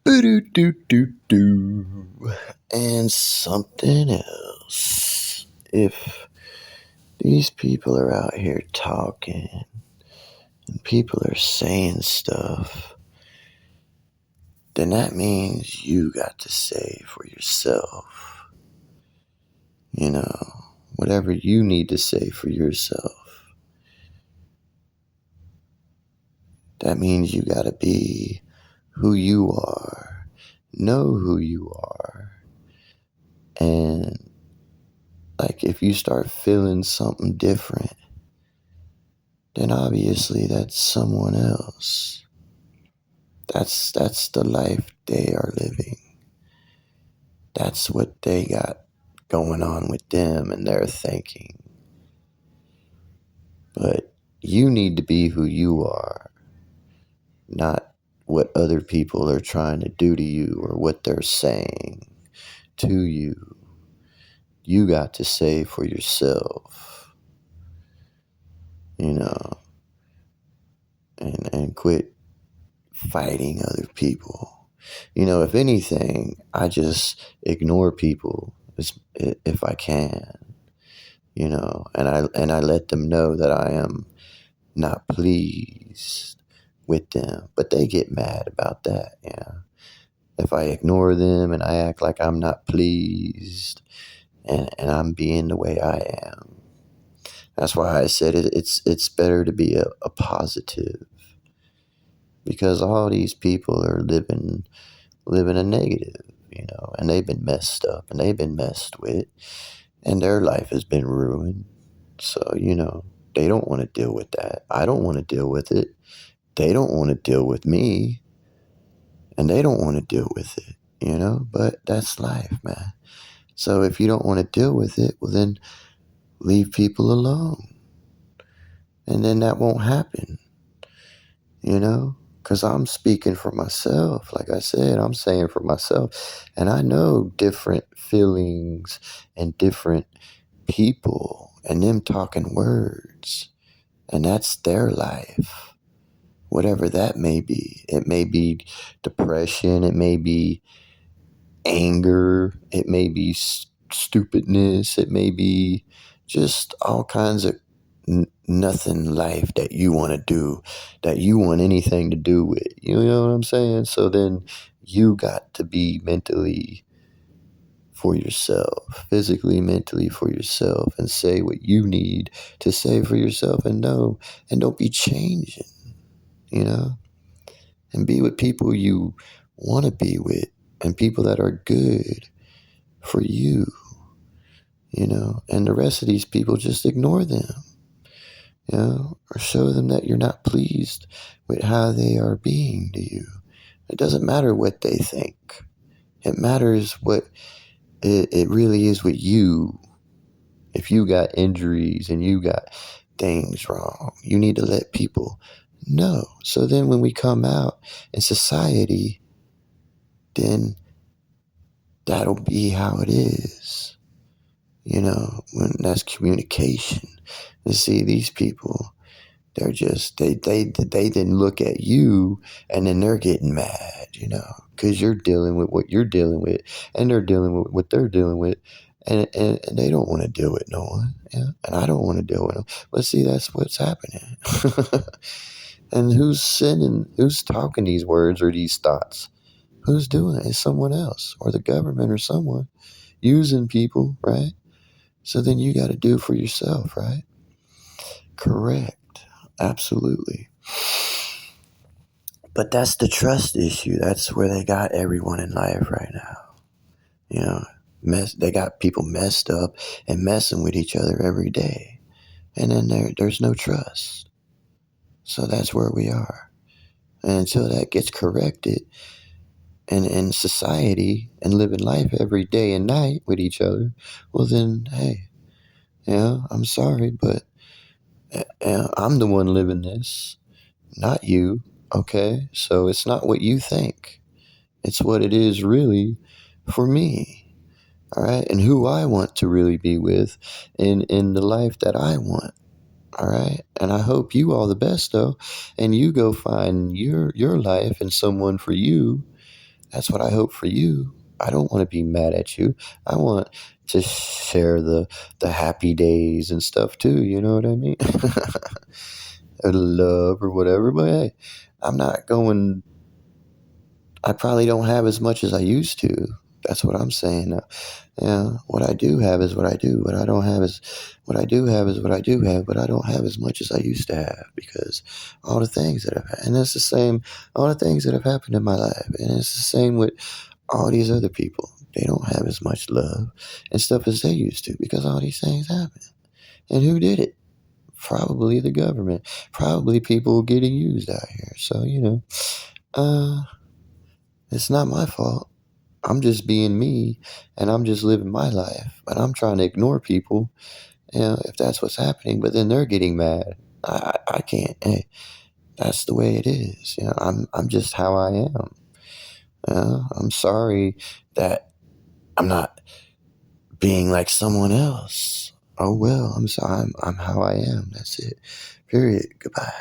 Boo-doo-doo-doo-doo. And something else. If these people are out here talking and people are saying stuff, then that means you got to say for yourself, whatever you need to say for yourself. That means you got to be who you are, know who you are, and like if you start feeling something different, then obviously that's someone else. That's the life they are living. That's what they got going on with them and their thinking. But you need to be who you are, not what other people are trying to do to you or what they're saying to you. You got to say for yourself, and quit fighting other people. If anything, I just ignore people if I can, and I let them know that I am not pleased with them, but they get mad about that. If I ignore them and I act like I'm not pleased and I'm being the way I am, that's why I said it's better to be a positive, because all these people are living a negative, and they've been messed up and they've been messed with and their life has been ruined. So, they don't want to deal with that. I don't want to deal with it. They don't want to deal with me and they don't want to deal with it, but that's life, man. So if you don't want to deal with it, well, then leave people alone. And then that won't happen, because I'm speaking for myself. Like I said, I'm saying for myself. And I know different feelings and different people and them talking words. And that's their life. Whatever that may be. It may be depression. It may be anger. It may be stupidness. It may be just all kinds of nothing life that you want to do, that you want anything to do with. You know what I'm saying? So then you got to be mentally for yourself, physically, mentally for yourself, and say what you need to say for yourself, and know, and don't be changing, and be with people you want to be with and people that are good for you, and the rest of these people, just ignore them, or show them that you're not pleased with how they are being to you. It doesn't matter what they think. It matters what it really is with you. If you got injuries and you got things wrong, you need to let people know. So then when we come out in society, then that'll be how it is. When that's communication. And see, these people, they're just, they didn't look at you and then they're getting mad, because you're dealing with what you're dealing with and they're dealing with what they're dealing with. And they don't want to deal with no one. Yeah. And I don't want to deal with them. But see, that's what's happening. And who's talking these words or these thoughts? Who's doing it? It's someone else or the government or someone using people, right? So then you got to do for yourself, right? Correct. Absolutely. But that's the trust issue. That's where they got everyone in life right now. They got people messed up and messing with each other every day. And then there's no trust. So that's where we are. And until that gets corrected, and in society and living life every day and night with each other, well then, hey, I'm sorry, but I'm the one living this, not you. Okay, so it's not what you think. It's what it is really for me. All right, and who I want to really be with in the life that I want. All right, and I hope you all the best though, and you go find your life and someone for you That's what I hope for you. I don't want to be mad at you. I want to share the happy days and stuff too. You know what I mean? Love or whatever. But hey, I'm not going. I probably don't have as much as I used to. That's what I'm saying. Yeah, what I do have is what I do. What I don't have is what I do have is what I do have, but I don't have as much as I used to have because all the things that have, and it's the same, all the things that have happened in my life. And it's the same with all these other people. They don't have as much love and stuff as they used to because all these things happen. And who did it? Probably the government. Probably people getting used out here. So, uh, it's not my fault. I'm just being me and I'm just living my life. But I'm trying to ignore people, if that's what's happening, but then they're getting mad. I can't. Hey, that's the way it is. I'm just how I am. I'm sorry that I'm not being like someone else. Oh well, I'm sorry. I'm how I am. That's it. Period. Goodbye.